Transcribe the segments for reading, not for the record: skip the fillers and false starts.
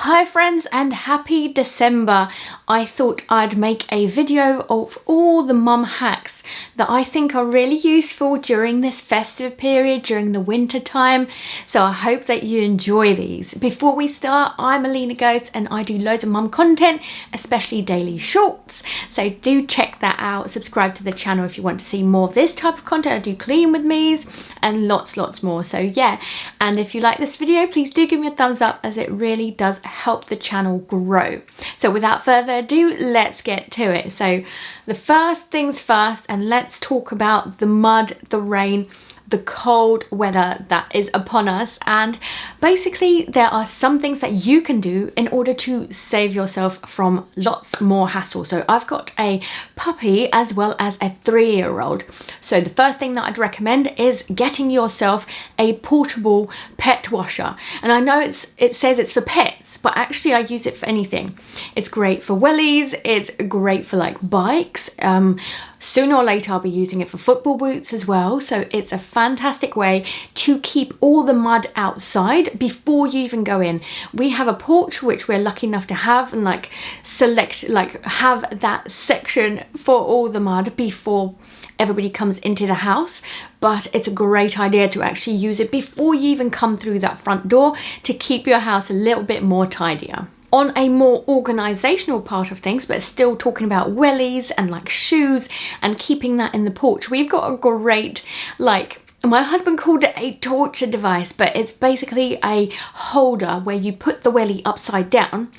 Hi friends and happy December. I thought I'd make a video of all the mum hacks that I think are really useful during this festive period, during the winter time. So I hope that you enjoy these. Before we start, I'm Alina and I do loads of mum content, especially daily shorts. So do check that out. Subscribe to the channel if you want to see more of this type of content. I do clean with me's and lots more. So yeah, and if you like this video, please do give me a thumbs up as it really does help the channel grow. So without further ado, let's get to it. So the first things first, and let's talk about the mud, the rain, the cold weather that is upon us. And basically there are some things that you can do in order to save yourself from lots more hassle. So I've got a puppy as well as a 3-year-old. So the first thing that I'd recommend is getting yourself a portable pet washer. And I know it says it's for pets, but actually I use it for anything. It's great for wellies, it's great for like bikes. Sooner or later I'll be using it for football boots as well. So it's a fantastic way to keep all the mud outside before you even go in. We have a porch which we're lucky enough to have, and have that section for all the mud before everybody comes into the house. But it's a great idea to actually use it before you even come through that front door to keep your house a little bit more tidier. On a more organizational part of things, but still talking about wellies and like shoes and keeping that in the porch, we've got a great, my husband called it a torture device, but it's basically a holder where you put the wellie upside down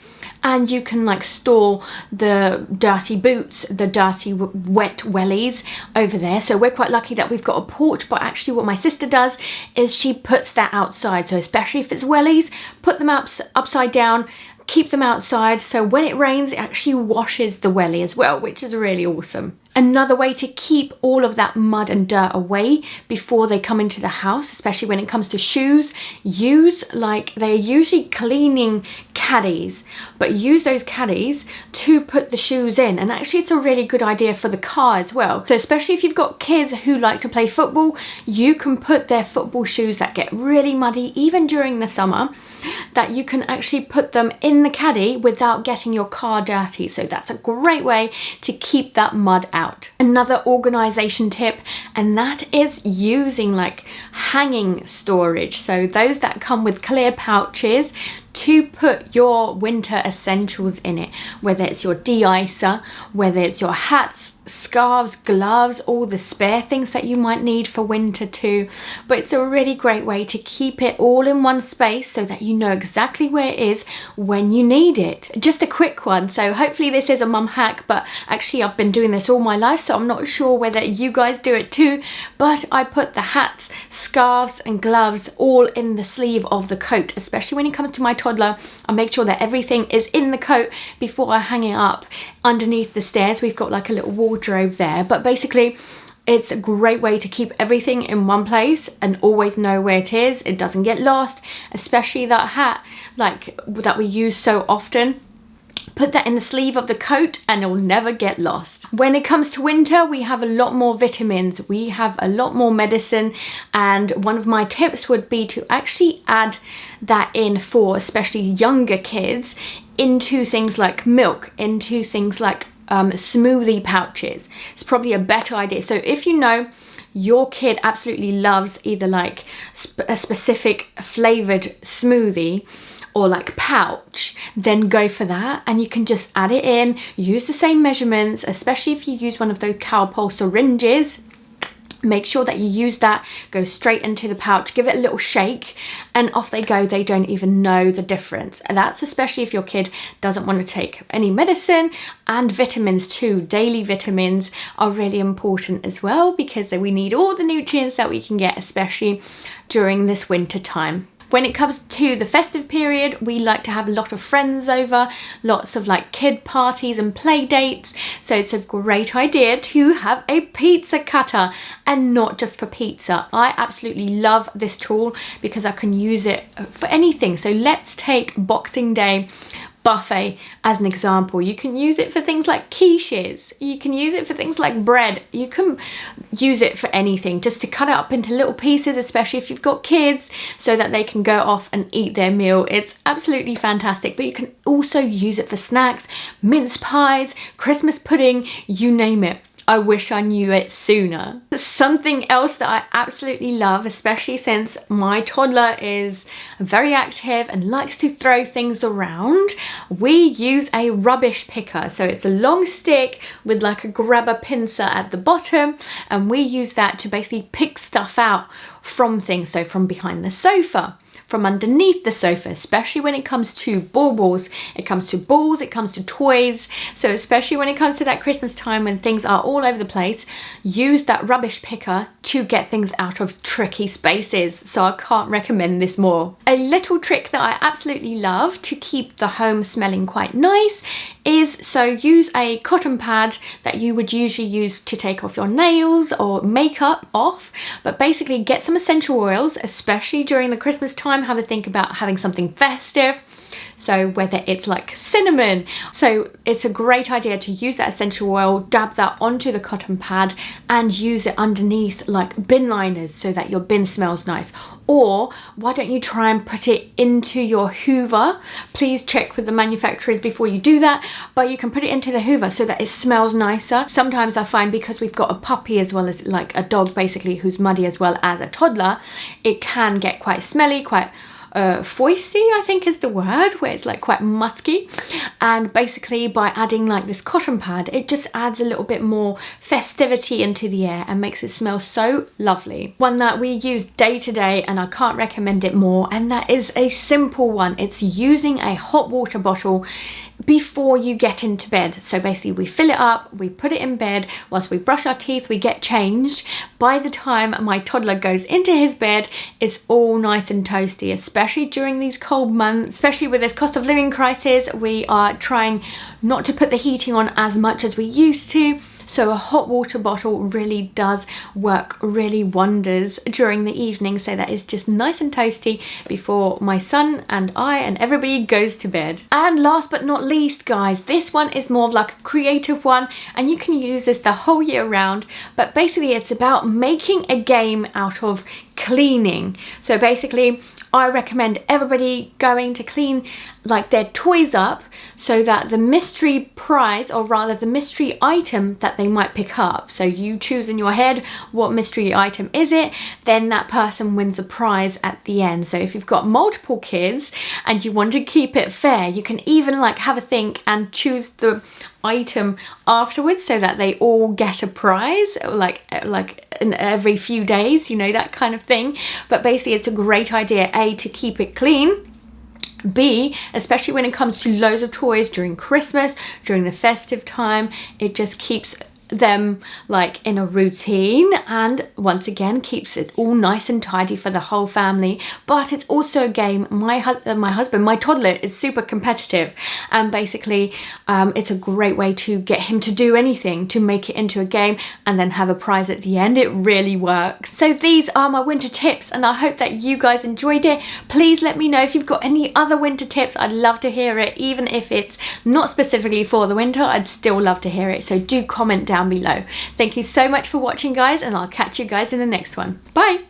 and you can like store the dirty boots, the dirty wet wellies over there. So we're quite lucky that we've got a porch, but actually what my sister does is she puts that outside. So especially if it's wellies, put them upside down, keep them outside, so when it rains it actually washes the wellie as well, which is really awesome. Another way to keep all of that mud and dirt away before they come into the house, especially when it comes to shoes, they're usually cleaning caddies, but use those caddies to put the shoes in. And actually it's a really good idea for the car as well. So especially if you've got kids who like to play football, you can put their football shoes that get really muddy even during the summer, that you can actually put them in the caddy without getting your car dirty. So that's a great way to keep that mud out. Another organization tip, and that is using like hanging storage. So those that come with clear pouches to put your winter essentials in it, whether it's your de-icer, whether it's your hats, scarves, gloves, all the spare things that you might need for winter too. But it's a really great way to keep it all in one space so that you know exactly where it is when you need it. Just a quick one, so hopefully this is a mum hack, but actually I've been doing this all my life, so I'm not sure whether you guys do it too, but I put the hats, scarves and gloves all in the sleeve of the coat, especially when it comes to my toddler. I make sure that everything is in the coat before I hang it up underneath the stairs. We've got like a little wardrobe there, but basically it's a great way to keep everything in one place and always know where it is. It doesn't get lost, especially that hat that we use so often. Put that in the sleeve of the coat and it'll never get lost. When it comes to winter, we have a lot more vitamins, we have a lot more medicine, and one of my tips would be to actually add that in for especially younger kids into things like milk, into things like smoothie pouches. It's probably a better idea. So if you know your kid absolutely loves either like a specific flavored smoothie or like pouch, then go for that, and you can just add it in, use the same measurements, especially if you use one of those Cowpole syringes. Make sure that you use that, go straight into the pouch, give it a little shake, and off they go. They don't even know the difference. And that's especially if your kid doesn't want to take any medicine. And vitamins too, daily vitamins are really important as well, because we need all the nutrients that we can get, especially during this winter time. When it comes to the festive period, we like to have a lot of friends over, lots of like kid parties and play dates. So it's a great idea to have a pizza cutter, and not just for pizza. I absolutely love this tool because I can use it for anything. So let's take Boxing Day. buffet as an example. You can use it for things like quiches, you can use it for things like bread, you can use it for anything, just to cut it up into little pieces, especially if you've got kids, so that they can go off and eat their meal. It's absolutely fantastic. But you can also use it for snacks, mince pies, Christmas pudding, you name it. I wish I knew it sooner. Something else that I absolutely love, especially since my toddler is very active and likes to throw things around, we use a rubbish picker. So it's a long stick with like a grabber pincer at the bottom, and we use that to basically pick stuff out from things. So from behind the sofa, from underneath the sofa, especially when it comes to baubles, it comes to balls, it comes to toys. So especially when it comes to that Christmas time when things are all over the place, use that rubbish picker to get things out of tricky spaces. So I can't recommend this more. A little trick that I absolutely love to keep the home smelling quite nice is, so use a cotton pad that you would usually use to take off your nails or makeup off, but basically get some essential oils, especially during the Christmas time. Have a think about having something festive. So whether it's like cinnamon, so it's a great idea to use that essential oil, dab that onto the cotton pad and use it underneath like bin liners so that your bin smells nice. Or why don't you try and put it into your hoover? Please check with the manufacturers before you do that, but you can put it into the hoover so that it smells nicer. Sometimes I find, because we've got a puppy as well as like a dog basically who's muddy as well as a toddler, it can get quite smelly, quite foisty, I think is the word, where it's like quite musky. And basically by adding like this cotton pad, it just adds a little bit more festivity into the air and makes it smell so lovely. One that we use day to day, and I can't recommend it more, and that is a simple one. It's using a hot water bottle before you get into bed. So basically we fill it up, we put it in bed, whilst we brush our teeth, we get changed. By the time my toddler goes into his bed, it's all nice and toasty, especially during these cold months. Especially with this cost of living crisis, we are trying not to put the heating on as much as we used to. So a hot water bottle really does work really wonders during the evening, so that it's just nice and toasty before my son and I and everybody goes to bed. And last but not least, guys, this one is more of like a creative one, and you can use this the whole year round, but basically it's about making a game out of cleaning. So basically I recommend everybody going to clean like their toys up, so that the mystery prize, or rather the mystery item that they might pick up, so you choose in your head what mystery item is it, then that person wins a prize at the end. So if you've got multiple kids and you want to keep it fair, you can even like have a think and choose the item afterwards so that they all get a prize, like in every few days, you know, that kind of thing. But basically it's a great idea, A, to keep it clean, B, especially when it comes to loads of toys during Christmas, during the festive time, it just keeps them like in a routine, and once again keeps it all nice and tidy for the whole family. But it's also a game. My husband, my toddler, is super competitive, and basically it's a great way to get him to do anything, to make it into a game and then have a prize at the end. It really works. So these are my winter tips, and I hope that you guys enjoyed it. Please let me know if you've got any other winter tips. I'd love to hear it. Even if it's not specifically for the winter, I'd still love to hear it. So do comment down below. Thank you so much for watching, guys, and I'll catch you guys in the next one. Bye.